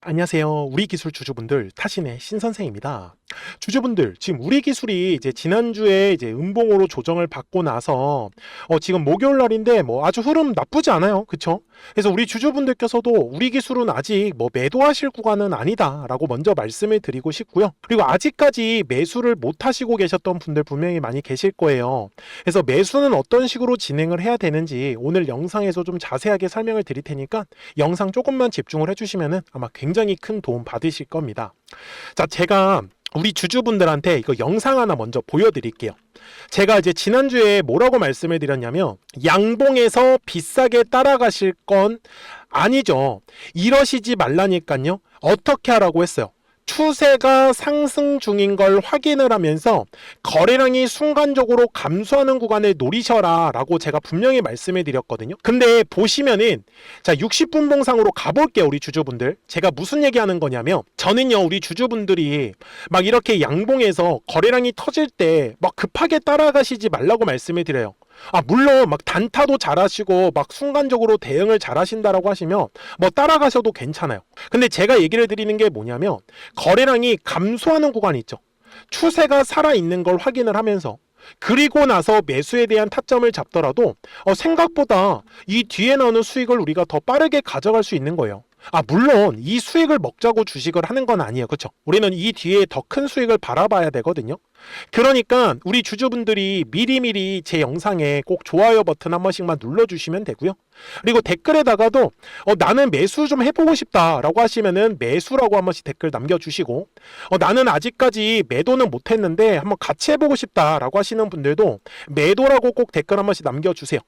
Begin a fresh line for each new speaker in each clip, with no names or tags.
안녕하세요. 우리 기술 주주분들 타신의 신선생입니다. 주주분들, 지금 우리 기술이 이제 지난주에 이제 음봉으로 조정을 받고 나서 지금 목요일 날인데 뭐 아주 흐름 나쁘지 않아요. 그쵸? 그래서 우리 주주분들께서도 우리 기술은 아직 뭐 매도하실 구간은 아니다라고 먼저 말씀을 드리고 싶고요. 그리고 아직까지 매수를 못 하시고 계셨던 분들 분명히 많이 계실 거예요. 그래서 매수는 어떤 식으로 진행을 해야 되는지 오늘 영상에서 좀 자세하게 설명을 드릴 테니까 영상 조금만 집중을 해주시면은 아마 굉장히 큰 도움 받으실 겁니다. 자, 제가 우리 주주분들한테 이거 영상 하나 먼저 보여드릴게요. 제가 이제 지난주에 뭐라고 말씀을 드렸냐면 양봉에서 비싸게 따라가실 건 아니죠. 이러시지 말라니까요. 어떻게 하라고 했어요? 추세가 상승 중인 걸 확인을 하면서 거래량이 순간적으로 감소하는 구간을 노리셔라 라고 제가 분명히 말씀해 드렸거든요. 근데 보시면은 자 60분 봉상으로 가볼게요. 우리 주주분들, 제가 무슨 얘기하는 거냐면 저는요 우리 주주분들이 막 이렇게 양봉에서 거래량이 터질 때 막 급하게 따라가시지 말라고 말씀을 드려요. 물론 막 단타도 잘하시고 막 순간적으로 대응을 잘하신다라고 하시면 뭐 따라가셔도 괜찮아요. 근데 제가 얘기를 드리는 게 뭐냐면 거래량이 감소하는 구간이 있죠. 추세가 살아있는 걸 확인을 하면서 그리고 나서 매수에 대한 타점을 잡더라도 생각보다 이 뒤에 나오는 수익을 우리가 더 빠르게 가져갈 수 있는 거예요. 물론 이 수익을 먹자고 주식을 하는 건 아니에요. 그렇죠? 우리는 이 뒤에 더 큰 수익을 바라봐야 되거든요. 그러니까 우리 주주분들이 미리미리 제 영상에 꼭 좋아요 버튼 한 번씩만 눌러주시면 되고요. 그리고 댓글에다가도 나는 매수 좀 해보고 싶다 라고 하시면은 매수라고 한 번씩 댓글 남겨주시고 나는 아직까지 매도는 못했는데 한번 같이 해보고 싶다 라고 하시는 분들도 매도라고 꼭 댓글 한 번씩 남겨주세요.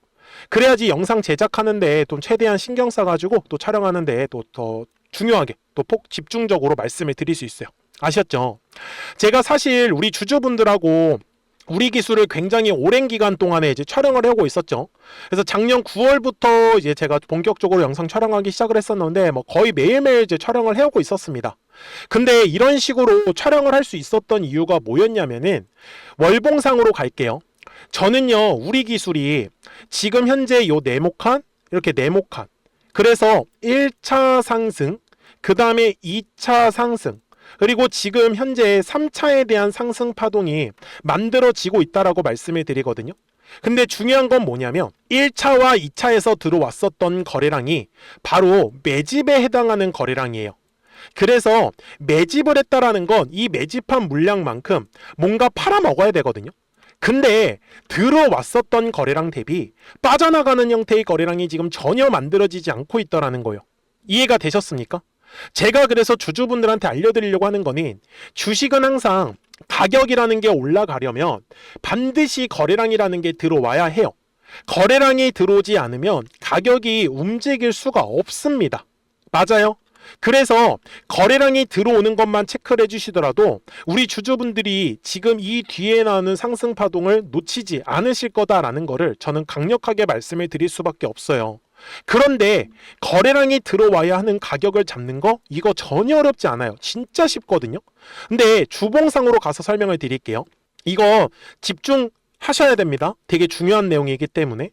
그래야지 영상 제작하는데 또 최대한 신경 써가지고 또 촬영하는데 또 더 중요하게 또 폭 집중적으로 말씀을 드릴 수 있어요. 아셨죠? 제가 사실 우리 주주분들하고 우리 기술을 굉장히 오랜 기간 동안에 이제 촬영을 하고 있었죠. 그래서 작년 9월부터 이제 제가 본격적으로 영상 촬영하기 시작을 했었는데 뭐 거의 매일매일 이제 촬영을 해오고 있었습니다. 근데 이런 식으로 촬영을 할 수 있었던 이유가 뭐였냐면은 월봉상으로 갈게요. 저는요 우리 기술이 지금 현재 요 네모칸 이렇게 네모칸, 그래서 1차 상승, 그 다음에 2차 상승, 그리고 지금 현재 3차에 대한 상승 파동이 만들어지고 있다라고 말씀을 드리거든요. 근데 중요한 건 뭐냐면 1차와 2차에서 들어왔었던 거래량이 바로 매집에 해당하는 거래량이에요. 그래서 매집을 했다라는 건 이 매집한 물량만큼 뭔가 팔아먹어야 되거든요. 근데 들어왔었던 거래량 대비 빠져나가는 형태의 거래량이 지금 전혀 만들어지지 않고 있다라는 거예요. 이해가 되셨습니까? 제가 그래서 주주분들한테 알려드리려고 하는 거는 주식은 항상 가격이라는 게 올라가려면 반드시 거래량이라는 게 들어와야 해요. 거래량이 들어오지 않으면 가격이 움직일 수가 없습니다. 맞아요? 그래서 거래량이 들어오는 것만 체크를 해주시더라도 우리 주주분들이 지금 이 뒤에 나오는 상승 파동을 놓치지 않으실 거다라는 거를 저는 강력하게 말씀을 드릴 수밖에 없어요. 그런데 거래량이 들어와야 하는 가격을 잡는 거 이거 전혀 어렵지 않아요. 진짜 쉽거든요. 근데 주봉상으로 가서 설명을 드릴게요. 이거 집중하셔야 됩니다. 되게 중요한 내용이기 때문에.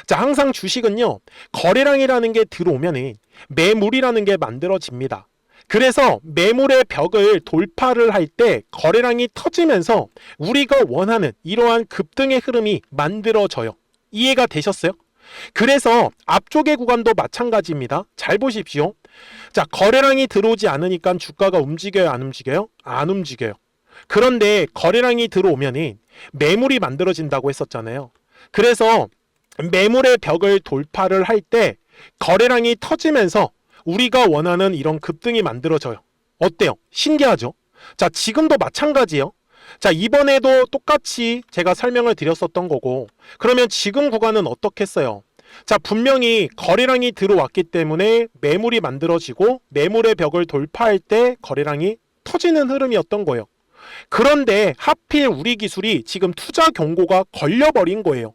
자, 항상 주식은요 거래량이라는 게 들어오면 매물이라는 게 만들어집니다. 그래서 매물의 벽을 돌파를 할 때 거래량이 터지면서 우리가 원하는 이러한 급등의 흐름이 만들어져요. 이해가 되셨어요? 그래서 앞쪽의 구간도 마찬가지입니다. 잘 보십시오. 자, 거래량이 들어오지 않으니까 주가가 움직여요, 안 움직여요? 안 움직여요. 그런데 거래량이 들어오면 매물이 만들어진다고 했었잖아요. 그래서 매물의 벽을 돌파를 할 때 거래량이 터지면서 우리가 원하는 이런 급등이 만들어져요. 어때요? 신기하죠? 자, 지금도 마찬가지예요. 자, 이번에도 똑같이 제가 설명을 드렸었던 거고, 그러면 지금 구간은 어떻겠어요? 자, 분명히 거래량이 들어왔기 때문에 매물이 만들어지고 매물의 벽을 돌파할 때 거래량이 터지는 흐름이었던 거예요. 그런데 하필 우리 기술이 지금 투자 경고가 걸려버린 거예요.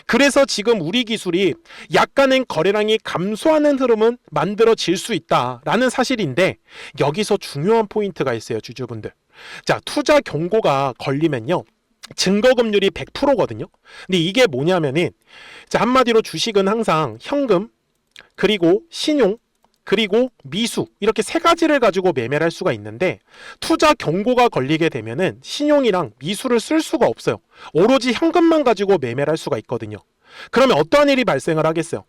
그래서 지금 우리 기술이 약간의 거래량이 감소하는 흐름은 만들어질 수 있다라는 사실인데, 여기서 중요한 포인트가 있어요, 주주분들. 자, 투자 경고가 걸리면요 증거금률이 100%거든요. 근데 이게 뭐냐면은, 자, 한마디로 주식은 항상 현금, 그리고 신용, 그리고 미수 이렇게 세 가지를 가지고 매매를 할 수가 있는데 투자 경고가 걸리게 되면은 신용이랑 미수를 쓸 수가 없어요. 오로지 현금만 가지고 매매를 할 수가 있거든요. 그러면 어떠한 일이 발생을 하겠어요?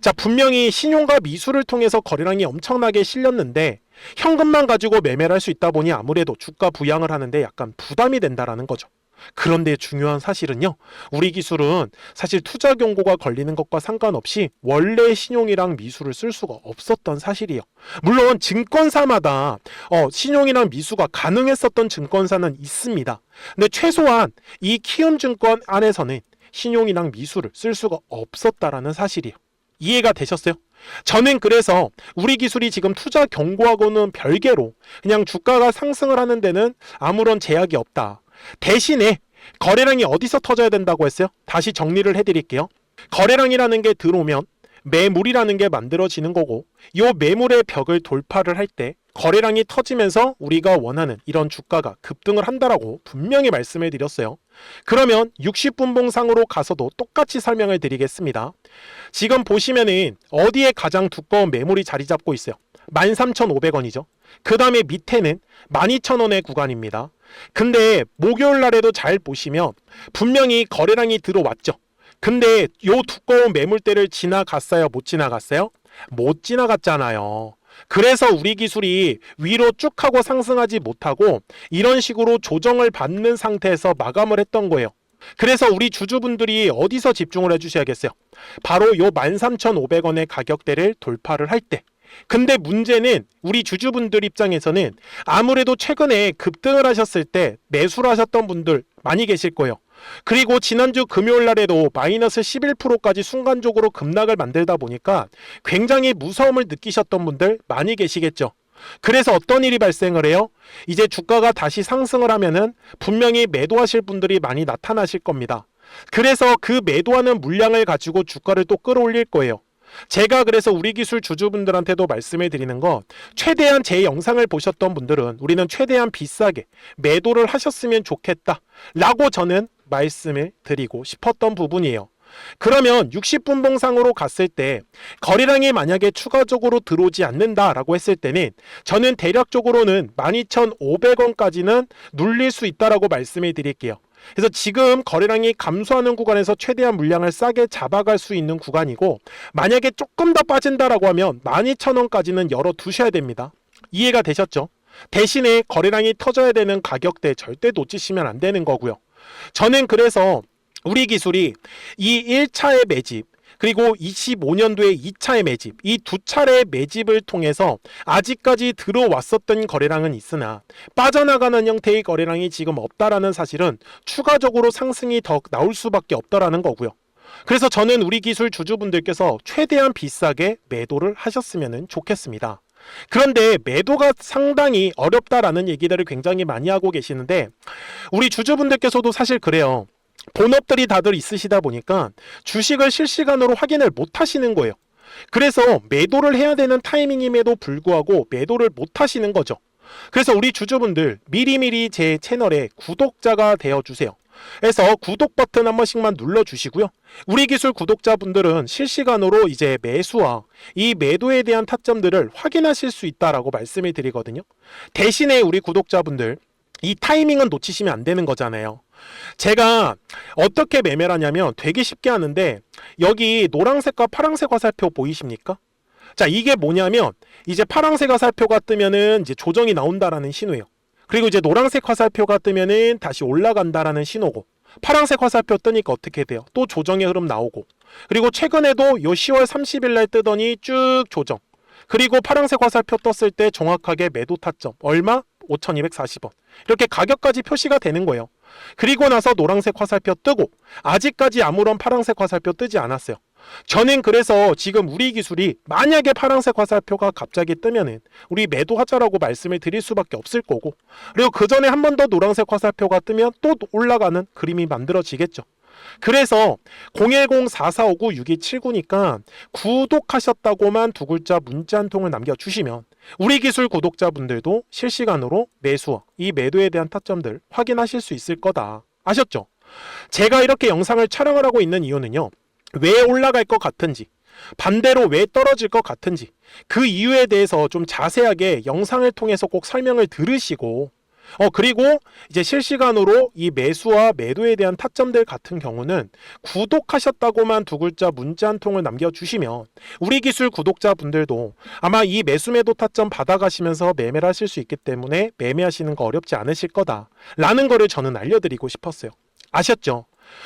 자, 분명히 신용과 미수를 통해서 거래량이 엄청나게 실렸는데 현금만 가지고 매매를 할 수 있다 보니 아무래도 주가 부양을 하는데 약간 부담이 된다라는 거죠. 그런데 중요한 사실은요, 우리 기술은 사실 투자 경고가 걸리는 것과 상관없이 원래 신용이랑 미수를 쓸 수가 없었던 사실이에요. 물론 증권사마다 신용이랑 미수가 가능했었던 증권사는 있습니다. 근데 최소한 이 키움증권 안에서는 신용이랑 미수를 쓸 수가 없었다라는 사실이에요. 이해가 되셨어요? 저는 그래서 우리 기술이 지금 투자 경고하고는 별개로 그냥 주가가 상승을 하는 데는 아무런 제약이 없다. 대신에 거래량이 어디서 터져야 된다고 했어요? 다시 정리를 해드릴게요. 거래량이라는 게 들어오면 매물이라는 게 만들어지는 거고, 이 매물의 벽을 돌파를 할 때 거래량이 터지면서 우리가 원하는 이런 주가가 급등을 한다라고 분명히 말씀을 드렸어요. 그러면 60분봉상으로 가서도 똑같이 설명을 드리겠습니다. 지금 보시면은 어디에 가장 두꺼운 매물이 자리 잡고 있어요? 13,500원이죠. 그 다음에 밑에는 12,000원의 구간입니다. 근데 목요일 날에도 잘 보시면 분명히 거래량이 들어왔죠. 근데 요 두꺼운 매물대를 지나갔어요? 못 지나갔어요? 못 지나갔잖아요. 그래서 우리 기술이 위로 쭉 하고 상승하지 못하고 이런 식으로 조정을 받는 상태에서 마감을 했던 거예요. 그래서 우리 주주분들이 어디서 집중을 해주셔야겠어요? 바로 요 13,500원의 가격대를 돌파를 할 때. 근데 문제는 우리 주주분들 입장에서는 아무래도 최근에 급등을 하셨을 때 매수를 하셨던 분들 많이 계실 거예요. 그리고 지난주 금요일 날에도 마이너스 11%까지 순간적으로 급락을 만들다 보니까 굉장히 무서움을 느끼셨던 분들 많이 계시겠죠. 그래서 어떤 일이 발생을 해요? 이제 주가가 다시 상승을 하면은 분명히 매도하실 분들이 많이 나타나실 겁니다. 그래서 그 매도하는 물량을 가지고 주가를 또 끌어올릴 거예요. 제가 그래서 우리 기술 주주분들한테도 말씀을 드리는 거, 최대한 제 영상을 보셨던 분들은 우리는 최대한 비싸게 매도를 하셨으면 좋겠다 라고 저는 말씀을 드리고 싶었던 부분이에요. 그러면 60분봉상으로 갔을 때 거래량이 만약에 추가적으로 들어오지 않는다라고 했을 때는 저는 대략적으로는 12,500원까지는 눌릴 수 있다라고 말씀을 드릴게요. 그래서 지금 거래량이 감소하는 구간에서 최대한 물량을 싸게 잡아갈 수 있는 구간이고, 만약에 조금 더 빠진다라고 하면 12,000원까지는 열어두셔야 됩니다. 이해가 되셨죠? 대신에 거래량이 터져야 되는 가격대 절대 놓치시면 안 되는 거고요. 저는 그래서 우리 기술이 이 1차의 매집 그리고 25년도에 2차의 매집, 이 두 차례의 매집을 통해서 아직까지 들어왔었던 거래량은 있으나 빠져나가는 형태의 거래량이 지금 없다라는 사실은 추가적으로 상승이 더 나올 수밖에 없다라는 거고요. 그래서 저는 우리 기술 주주분들께서 최대한 비싸게 매도를 하셨으면 좋겠습니다. 그런데 매도가 상당히 어렵다라는 얘기들을 굉장히 많이 하고 계시는데, 우리 주주분들께서도 사실 그래요. 본업들이 다들 있으시다 보니까 주식을 실시간으로 확인을 못 하시는 거예요. 그래서 매도를 해야 되는 타이밍임에도 불구하고 매도를 못 하시는 거죠. 그래서 우리 주주분들 미리미리 제 채널에 구독자가 되어주세요. 그래서 구독 버튼 한 번씩만 눌러주시고요. 우리 기술 구독자분들은 실시간으로 이제 매수와 이 매도에 대한 타점들을 확인하실 수 있다라고 말씀을 드리거든요. 대신에 우리 구독자분들 이 타이밍은 놓치시면 안 되는 거잖아요. 제가 어떻게 매매를 하냐면 되게 쉽게 하는데, 여기 노란색과 파란색 화살표 보이십니까? 자, 이게 뭐냐면 이제 파란색 화살표가 뜨면은 이제 조정이 나온다라는 신호예요. 그리고 이제 노란색 화살표가 뜨면은 다시 올라간다라는 신호고, 파란색 화살표 뜨니까 어떻게 돼요? 또 조정의 흐름 나오고, 그리고 최근에도 요 10월 30일 날 뜨더니 쭉 조정, 그리고 파란색 화살표 떴을 때 정확하게 매도 타점 얼마? 5,240원. 이렇게 가격까지 표시가 되는 거예요. 그리고 나서 노란색 화살표 뜨고 아직까지 아무런 파란색 화살표 뜨지 않았어요. 저는 그래서 지금 우리 기술이 만약에 파란색 화살표가 갑자기 뜨면은 우리 매도하자라고 말씀을 드릴 수밖에 없을 거고, 그리고 그 전에 한 번 더 노란색 화살표가 뜨면 또 올라가는 그림이 만들어지겠죠. 그래서 010-4459-6279니까 구독하셨다고만 두 글자 문자 한 통을 남겨주시면 우리 기술 구독자분들도 실시간으로 매수와 이 매도에 대한 타점들 확인하실 수 있을 거다. 아셨죠? 제가 이렇게 영상을 촬영을 하고 있는 이유는요, 왜 올라갈 것 같은지, 반대로 왜 떨어질 것 같은지, 그 이유에 대해서 좀 자세하게 영상을 통해서 꼭 설명을 들으시고, 그리고 이제 실시간으로 이 매수와 매도에 대한 타점들 같은 경우는 구독하셨다고만 두 글자 문자 한 통을 남겨주시면 우리 기술 구독자분들도 아마 이 매수 매도 타점 받아가시면서 매매를 하실 수 있기 때문에 매매하시는 거 어렵지 않으실 거다라는 거를 저는 알려드리고 싶었어요. 아셨죠?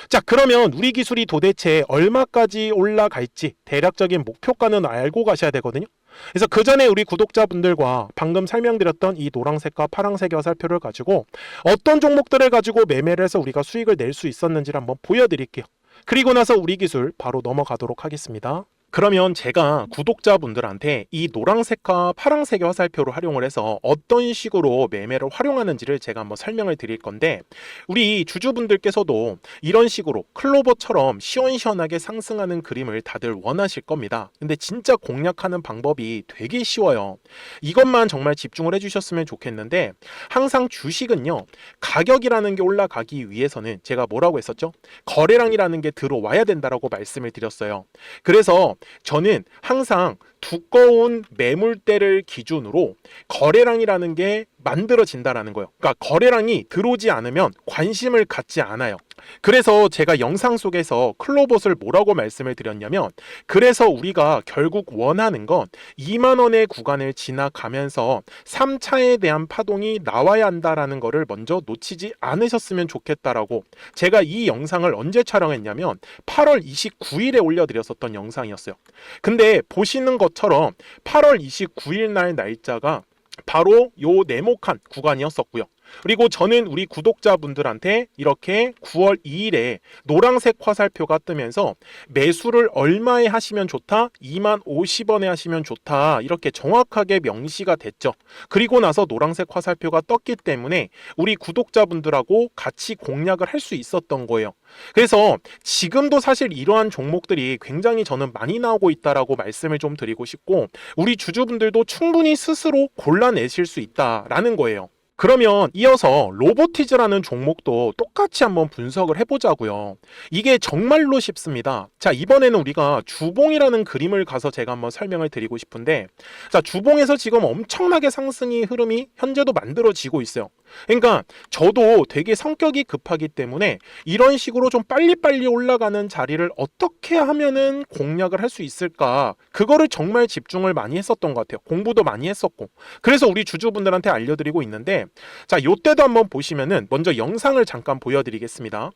자, 그러면 우리 기술이 도대체 얼마까지 올라갈지 대략적인 목표가는 알고 가셔야 되거든요. 그래서 그 전에 우리 구독자분들과 방금 설명드렸던 이 노란색과 파란색의 화살표를 가지고 어떤 종목들을 가지고 매매를 해서 우리가 수익을 낼 수 있었는지를 한번 보여드릴게요. 그리고 나서 우리 기술 바로 넘어가도록 하겠습니다. 그러면 제가 구독자분들한테 이 노란색과 파란색의 화살표를 활용을 해서 어떤 식으로 매매를 활용하는지를 제가 한번 설명을 드릴 건데, 우리 주주분들께서도 이런 식으로 클로버처럼 시원시원하게 상승하는 그림을 다들 원하실 겁니다. 근데 진짜 공략하는 방법이 되게 쉬워요. 이것만 정말 집중을 해주셨으면 좋겠는데, 항상 주식은요, 가격이라는 게 올라가기 위해서는 제가 뭐라고 했었죠? 거래량이라는 게 들어와야 된다라고 말씀을 드렸어요. 그래서 저는 항상 두꺼운 매물대를 기준으로 거래량이라는 게 만들어진다라는 거예요. 그러니까 거래량이 들어오지 않으면 관심을 갖지 않아요. 그래서 제가 영상 속에서 클로봇을 뭐라고 말씀을 드렸냐면, 그래서 우리가 결국 원하는 건 2만 원의 구간을 지나가면서 3차에 대한 파동이 나와야 한다라는 거를 먼저 놓치지 않으셨으면 좋겠다라고, 제가 이 영상을 언제 촬영했냐면 8월 29일에 올려드렸었던 영상이었어요. 근데 보시는 것처럼 8월 29일 날 날짜가 바로 요 네모칸 구간이었었고요. 그리고 저는 우리 구독자분들한테 이렇게 9월 2일에 노란색 화살표가 뜨면서 매수를 얼마에 하시면 좋다? 2만 50원에 하시면 좋다. 이렇게 정확하게 명시가 됐죠. 그리고 나서 노란색 화살표가 떴기 때문에 우리 구독자분들하고 같이 공략을 할 수 있었던 거예요. 그래서 지금도 사실 이러한 종목들이 굉장히 저는 많이 나오고 있다라고 말씀을 좀 드리고 싶고, 우리 주주분들도 충분히 스스로 골라내실 수 있다라는 거예요. 그러면 이어서 로보티즈라는 종목도 똑같이 한번 분석을 해보자고요. 이게 정말로 쉽습니다. 자, 이번에는 우리가 주봉이라는 그림을 가서 제가 한번 설명을 드리고 싶은데, 자, 주봉에서 지금 엄청나게 상승이 흐름이 현재도 만들어지고 있어요. 그러니까 저도 되게 성격이 급하기 때문에 이런 식으로 좀 빨리빨리 올라가는 자리를 어떻게 하면은 공략을 할 수 있을까, 그거를 정말 집중을 많이 했었던 것 같아요. 공부도 많이 했었고. 그래서 우리 주주분들한테 알려드리고 있는데, 자, 요때도 한번 보시면은 먼저 영상을 잠깐 보여드리겠습니다.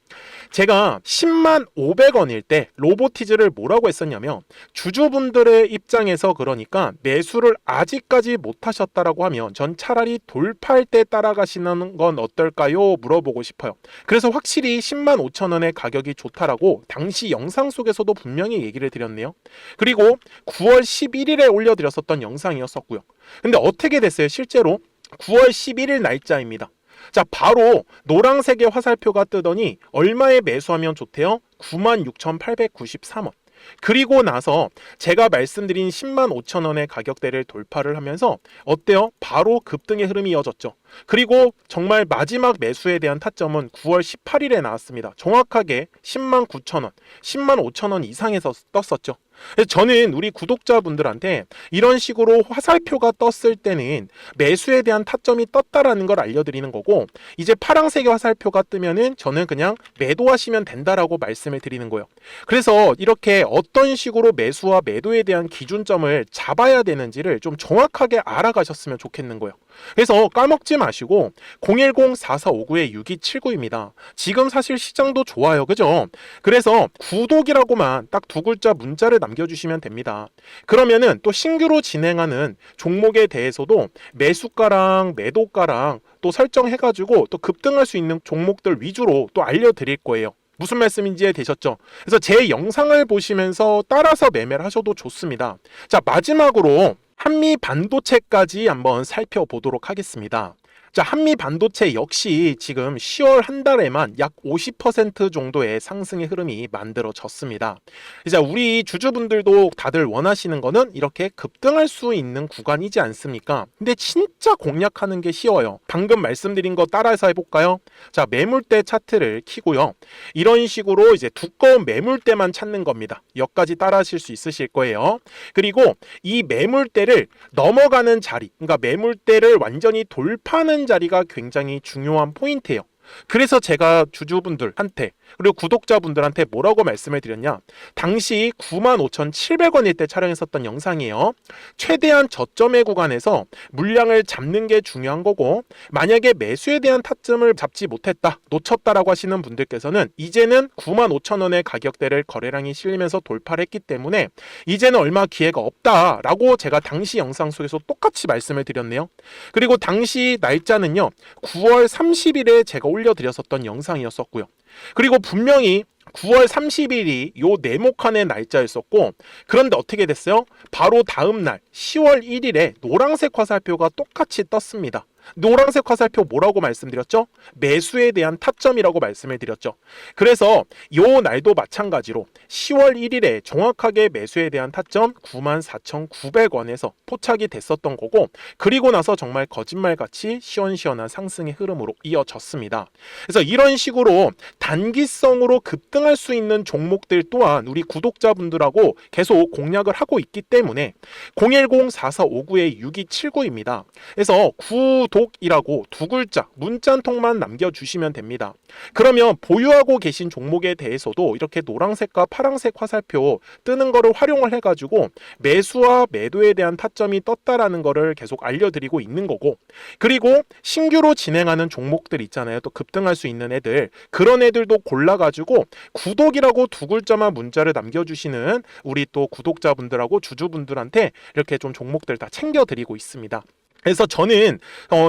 제가 10만 500원일 때 로보티즈를 뭐라고 했었냐면, 주주분들의 입장에서 그러니까 매수를 아직까지 못 하셨다라고 하면 전 차라리 돌파할 때 따라가시는 건 어떨까요? 물어보고 싶어요. 그래서 확실히 10만 5천 원의 가격이 좋다라고 당시 영상 속에서도 분명히 얘기를 드렸네요. 그리고 9월 11일에 올려드렸었던 영상이었었고요. 근데 어떻게 됐어요? 실제로 9월 11일 날짜입니다. 자, 바로 노란색의 화살표가 뜨더니 얼마에 매수하면 좋대요? 96,893원. 그리고 나서 제가 말씀드린 10만 5천 원의 가격대를 돌파를 하면서 어때요? 바로 급등의 흐름이 이어졌죠. 그리고 정말 마지막 매수에 대한 타점은 9월 18일에 나왔습니다. 정확하게 10만 9천 원, 10만 5천 원 이상에서 떴었죠. 저는 우리 구독자분들한테 이런 식으로 화살표가 떴을 때는 매수에 대한 타점이 떴다라는 걸 알려드리는 거고, 이제 파란색의 화살표가 뜨면은 저는 그냥 매도하시면 된다라고 말씀을 드리는 거예요. 그래서 이렇게 어떤 식으로 매수와 매도에 대한 기준점을 잡아야 되는지를 좀 정확하게 알아가셨으면 좋겠는 거예요. 그래서 까먹지 마시고 010-4459-6279입니다. 지금 사실 시장도 좋아요. 그죠? 그래서 구독이라고만 딱 두 글자 문자를 남겨주시면 됩니다. 그러면은 또 신규로 진행하는 종목에 대해서도 매수가랑 매도가랑 또 설정해가지고 또 급등할 수 있는 종목들 위주로 또 알려드릴 거예요. 무슨 말씀인지 이해되셨죠? 그래서 제 영상을 보시면서 따라서 매매를 하셔도 좋습니다. 자, 마지막으로 한미 반도체까지 한번 살펴보도록 하겠습니다. 자, 한미 반도체 역시 지금 10월 한 달에만 약 50% 정도의 상승의 흐름이 만들어졌습니다. 이제 우리 주주분들도 다들 원하시는 거는 이렇게 급등할 수 있는 구간이지 않습니까? 근데 진짜 공략하는 게 쉬워요. 방금 말씀드린 거 따라해서 해볼까요? 자, 매물대 차트를 키고요. 이런 식으로 이제 두꺼운 매물대만 찾는 겁니다. 여기까지 따라하실 수 있으실 거예요. 그리고 이 매물대를 넘어가는 자리, 그러니까 매물대를 완전히 돌파하는 자리가 굉장히 중요한 포인트예요. 그래서 제가 주주분들한테 그리고 구독자분들한테 뭐라고 말씀을 드렸냐, 당시 95,700원일 때 촬영했었던 영상이에요. 최대한 저점의 구간에서 물량을 잡는 게 중요한 거고, 만약에 매수에 대한 타점을 잡지 못했다, 놓쳤다라고 하시는 분들께서는 이제는 95,000원의 가격대를 거래량이 실리면서 돌파를 했기 때문에 이제는 얼마 기회가 없다라고 제가 당시 영상 속에서 똑같이 말씀을 드렸네요. 그리고 당시 날짜는요, 9월 30일에 제가 올려드렸었던 영상이었었고요. 그리고 분명히 9월 30일이 요 네모칸의 날짜였었고, 그런데 어떻게 됐어요? 바로 다음 날 10월 1일에 노란색 화살표가 똑같이 떴습니다. 노란색 화살표 뭐라고 말씀드렸죠? 매수에 대한 타점이라고 말씀을 드렸죠. 그래서 요 날도 마찬가지로 10월 1일에 정확하게 매수에 대한 타점 94,900원에서 포착이 됐었던 거고, 그리고 나서 정말 거짓말같이 시원시원한 상승의 흐름으로 이어졌습니다. 그래서 이런 식으로 단기성으로 급등할 수 있는 종목들 또한 우리 구독자분들하고 계속 공략을 하고 있기 때문에 010-4459-6279입니다. 그래서 구독이라고 두 글자 문자 한 통만 남겨주시면 됩니다. 그러면 보유하고 계신 종목에 대해서도 이렇게 노란색과 파란색 화살표 뜨는 거를 활용을 해가지고 매수와 매도에 대한 타점이 떴다라는 거를 계속 알려드리고 있는 거고, 그리고 신규로 진행하는 종목들 있잖아요. 또 급등할 수 있는 애들, 그런 애들도 골라가지고 구독이라고 두 글자만 문자를 남겨주시는 우리 또 구독자분들하고 주주분들한테 이렇게 좀 종목들 다 챙겨드리고 있습니다. 그래서 저는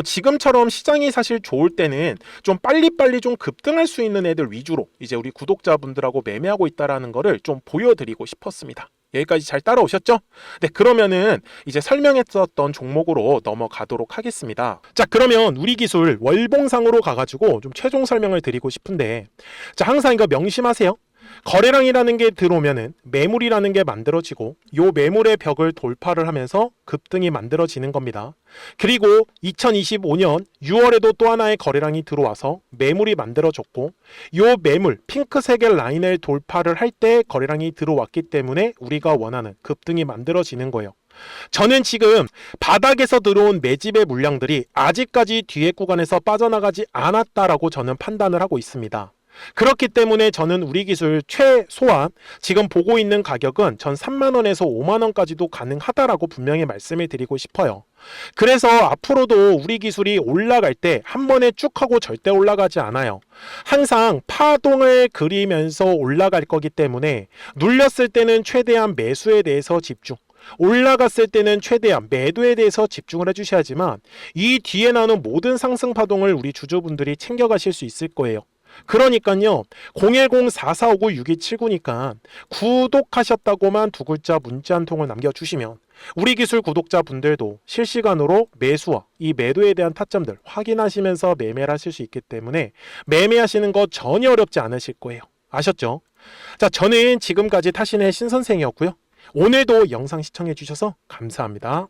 지금처럼 시장이 사실 좋을 때는 좀 빨리빨리 좀 급등할 수 있는 애들 위주로 이제 우리 구독자분들하고 매매하고 있다라는 거를 좀 보여드리고 싶었습니다. 여기까지 잘 따라오셨죠? 네, 그러면은 이제 설명했었던 종목으로 넘어가도록 하겠습니다. 자, 그러면 우리 기술 월봉상으로 가가지고 좀 최종 설명을 드리고 싶은데, 자, 항상 이거 명심하세요. 거래량이라는 게 들어오면은 매물이라는 게 만들어지고, 요 매물의 벽을 돌파를 하면서 급등이 만들어지는 겁니다. 그리고 2025년 6월에도 또 하나의 거래량이 들어와서 매물이 만들어졌고, 요 매물 핑크색의 라인을 돌파를 할 때 거래량이 들어왔기 때문에 우리가 원하는 급등이 만들어지는 거예요. 저는 지금 바닥에서 들어온 매집의 물량들이 아직까지 뒤에 구간에서 빠져나가지 않았다라고 저는 판단을 하고 있습니다. 그렇기 때문에 저는 우리 기술 최소한 지금 보고 있는 가격은 전 3만원에서 5만원까지도 가능하다라고 분명히 말씀을 드리고 싶어요. 그래서 앞으로도 우리 기술이 올라갈 때 한 번에 쭉 하고 절대 올라가지 않아요. 항상 파동을 그리면서 올라갈 거기 때문에 눌렸을 때는 최대한 매수에 대해서 집중, 올라갔을 때는 최대한 매도에 대해서 집중을 해주셔야지만 이 뒤에 나오는 모든 상승 파동을 우리 주주분들이 챙겨가실 수 있을 거예요. 그러니까요, 010-4459-6279니까 구독하셨다고만 두 글자 문자 한 통을 남겨주시면 우리 기술 구독자분들도 실시간으로 매수와 이 매도에 대한 타점들 확인하시면서 매매를 하실 수 있기 때문에 매매하시는 거 전혀 어렵지 않으실 거예요. 아셨죠? 자, 저는 지금까지 타신의 신선생이었고요. 오늘도 영상 시청해 주셔서 감사합니다.